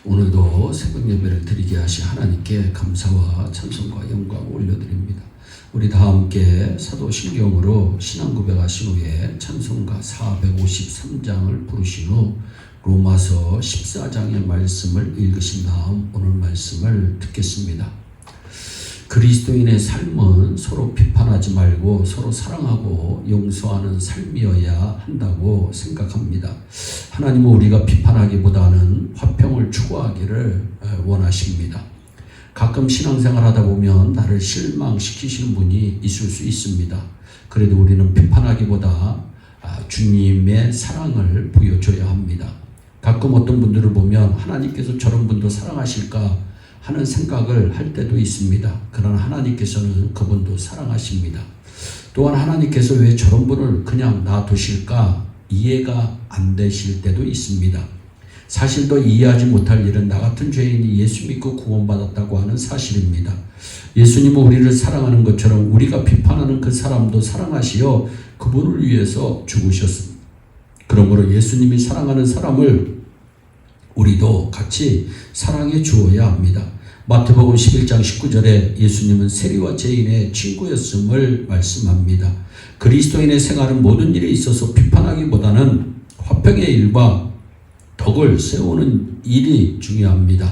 오늘도 새벽 예배를 드리게 하신 하나님께 감사와 찬송과 영광을 올려드립니다. 우리 다 함께 사도신경으로 신앙 고백하신 후에 찬송가 453장을 부르신 후 로마서 14장의 말씀을 읽으신 다음 오늘 말씀을 듣겠습니다. 그리스도인의 삶은 서로 비판하지 말고 서로 사랑하고 용서하는 삶이어야 한다고 생각합니다. 하나님은 우리가 비판하기보다는 화평을 추구하기를 원하십니다. 가끔 신앙생활 하다 보면 나를 실망시키시는 분이 있을 수 있습니다. 그래도 우리는 비판하기보다 주님의 사랑을 보여줘야 합니다. 가끔 어떤 분들을 보면 하나님께서 저런 분도 사랑하실까 하는 생각을 할 때도 있습니다. 그러나 하나님께서는 그분도 사랑하십니다. 또한 하나님께서 왜 저런 분을 그냥 놔두실까 이해가 안 되실 때도 있습니다. 사실 더 이해하지 못할 일은 나 같은 죄인이 예수 믿고 구원받았다고 하는 사실입니다. 예수님은 우리를 사랑하는 것처럼 우리가 비판하는 그 사람도 사랑하시어 그분을 위해서 죽으셨습니다. 그러므로 예수님이 사랑하는 사람을 우리도 같이 사랑해 주어야 합니다. 마태복음 11장 19절에 예수님은 세리와 죄인의 친구였음을 말씀합니다. 그리스도인의 생활은 모든 일에 있어서 비판하기보다는 화평의 일과 덕을 세우는 일이 중요합니다.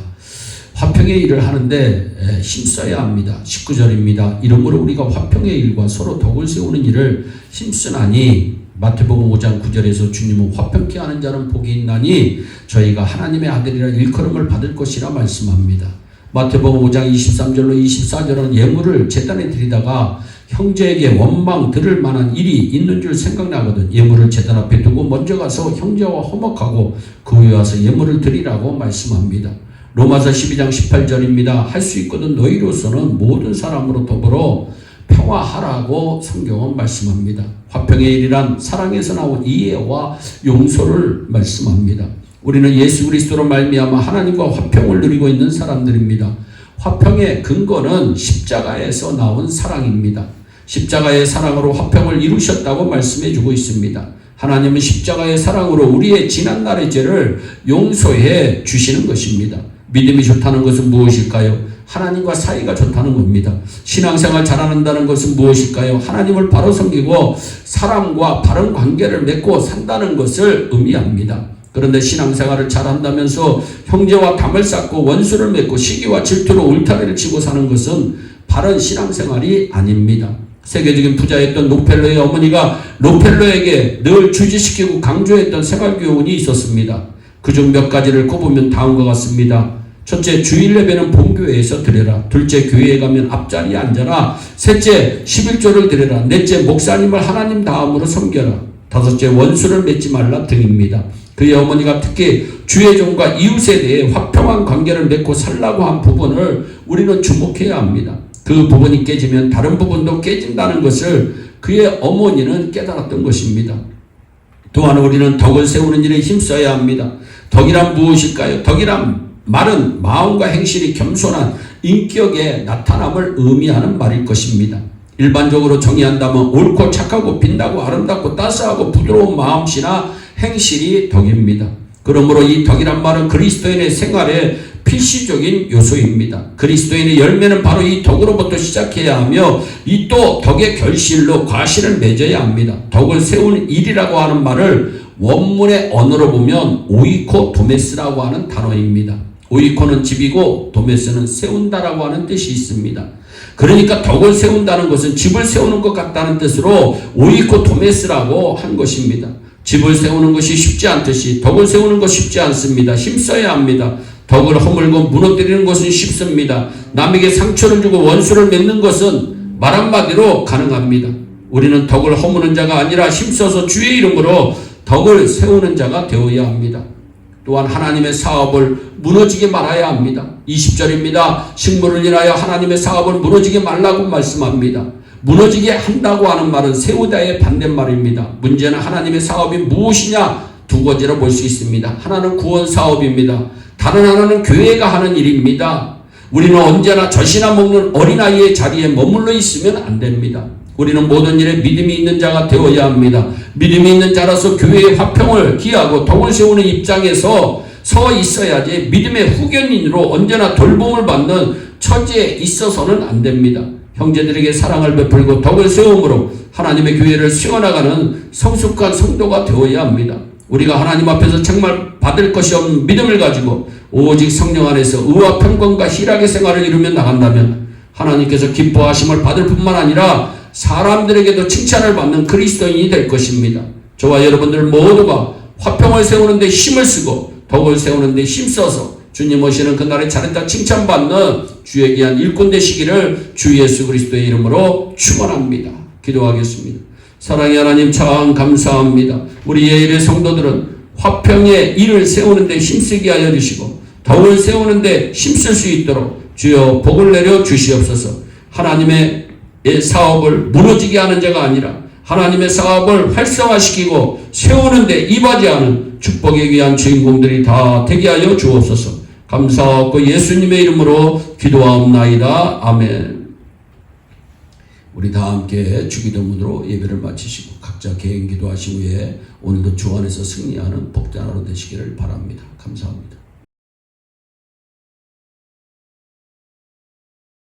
화평의 일을 하는데 힘써야 합니다. 19절입니다. 이러므로 우리가 화평의 일과 서로 덕을 세우는 일을 힘쓰나니 마태복음 5장 9절에서 주님은 화평케 하는 자는 복이 있나니 저희가 하나님의 아들이라 일컬음을 받을 것이라 말씀합니다. 마태복음 5장 23절로 24절은 예물을 제단에 드리다가 형제에게 원망 들을 만한 일이 있는 줄 생각나거든 예물을 제단 앞에 두고 먼저 가서 형제와 화목하고 그 후에 와서 예물을 드리라고 말씀합니다. 로마서 12장 18절입니다. 할 수 있거든 너희로서는 모든 사람으로 더불어 평화하라고 성경은 말씀합니다. 화평의 일이란 사랑에서 나온 이해와 용서를 말씀합니다. 우리는 예수 그리스도로 말미암아 하나님과 화평을 누리고 있는 사람들입니다. 화평의 근거는 십자가에서 나온 사랑입니다. 십자가의 사랑으로 화평을 이루셨다고 말씀해 주고 있습니다. 하나님은 십자가의 사랑으로 우리의 지난날의 죄를 용서해 주시는 것입니다. 믿음이 좋다는 것은 무엇일까요? 하나님과 사이가 좋다는 겁니다. 신앙생활 잘한다는 것은 무엇일까요? 하나님을 바로 섬기고 사람과 바른 관계를 맺고 산다는 것을 의미합니다. 그런데 신앙생활을 잘한다면서 형제와 담을 쌓고 원수를 맺고 시기와 질투로 울타리를 치고 사는 것은 바른 신앙생활이 아닙니다. 세계적인 부자였던 록펠러의 어머니가 록펠러에게 늘 주지시키고 강조했던 생활교훈이 있었습니다. 그중 몇 가지를 꼽으면 다음과 같습니다. 첫째, 주일 예배는 본교회에서 드려라. 둘째, 교회에 가면 앞자리에 앉아라. 셋째, 11조를 드려라. 넷째, 목사님을 하나님 다음으로 섬겨라. 다섯째, 원수를 맺지 말라 등입니다. 그의 어머니가 특히 주의 종과 이웃에 대해 화평한 관계를 맺고 살라고 한 부분을 우리는 주목해야 합니다. 그 부분이 깨지면 다른 부분도 깨진다는 것을 그의 어머니는 깨달았던 것입니다. 또한 우리는 덕을 세우는 일에 힘써야 합니다. 덕이란 무엇일까요? 덕이란 말은 마음과 행실이 겸손한 인격의 나타남을 의미하는 말일 것입니다. 일반적으로 정의한다면 옳고 착하고 빛나고 아름답고 따스하고 부드러운 마음씨나 행실이 덕입니다. 그러므로 이 덕이란 말은 그리스도인의 생활의 필수적인 요소입니다. 그리스도인의 열매는 바로 이 덕으로부터 시작해야 하며 이 또 덕의 결실로 과실을 맺어야 합니다. 덕을 세우는 일이라고 하는 말을 원문의 언어로 보면 오이코 도메스라고 하는 단어입니다. 오이코는 집이고 도메스는 세운다라고 하는 뜻이 있습니다. 그러니까 덕을 세운다는 것은 집을 세우는 것 같다는 뜻으로 오이코 도메스라고 한 것입니다. 집을 세우는 것이 쉽지 않듯이 덕을 세우는 것이 쉽지 않습니다. 힘써야 합니다. 덕을 허물고 무너뜨리는 것은 쉽습니다. 남에게 상처를 주고 원수를 맺는 것은 말 한마디로 가능합니다. 우리는 덕을 허무는 자가 아니라 힘써서 주의 이름으로 덕을 세우는 자가 되어야 합니다. 또한 하나님의 사업을 무너지게 말아야 합니다. 20절입니다. 식물을 인하여 하나님의 사업을 무너지게 말라고 말씀합니다. 무너지게 한다고 하는 말은 세우다의 반대말입니다. 문제는 하나님의 사업이 무엇이냐 두 가지로 볼 수 있습니다. 하나는 구원 사업입니다. 다른 하나는 교회가 하는 일입니다. 우리는 언제나 젖이나 먹는 어린아이의 자리에 머물러 있으면 안 됩니다. 우리는 모든 일에 믿음이 있는 자가 되어야 합니다. 믿음이 있는 자라서 교회의 화평을 기하고 덕을 세우는 입장에서 서 있어야지 믿음의 후견인으로 언제나 돌봄을 받는 처지에 있어서는 안 됩니다. 형제들에게 사랑을 베풀고 덕을 세움으로 하나님의 교회를 세워나가는 성숙한 성도가 되어야 합니다. 우리가 하나님 앞에서 정말 받을 것이 없는 믿음을 가지고 오직 성령 안에서 의와 평강과 희락의 생활을 이루며 나간다면 하나님께서 기뻐하심을 받을 뿐만 아니라 사람들에게도 칭찬을 받는 그리스도인이 될 것입니다. 저와 여러분들 모두가 화평을 세우는 데 힘을 쓰고 덕을 세우는 데 힘써서 주님 오시는 그날에 잘했다 칭찬받는 주의 귀한 일꾼 되시기를 주 예수 그리스도의 이름으로 축원합니다. 기도하겠습니다. 사랑의 하나님 참 감사합니다. 우리 예일의 성도들은 화평의 일을 세우는 데 힘쓰게 하여 주시고 덕을 세우는 데 힘쓸 수 있도록 주여 복을 내려 주시옵소서. 하나님의 사업을 무너지게 하는 자가 아니라 하나님의 사업을 활성화시키고 세우는 데 이바지하는 축복에 귀한 주인공들이 다 되게 하여 주옵소서. 감사하고 예수님의 이름으로 기도하옵나이다. 아멘. 우리 다 함께 주기도문으로 예배를 마치시고 각자 개인 기도하신 후에 오늘도 주 안에서 승리하는 복된 하루 되시기를 바랍니다. 감사합니다.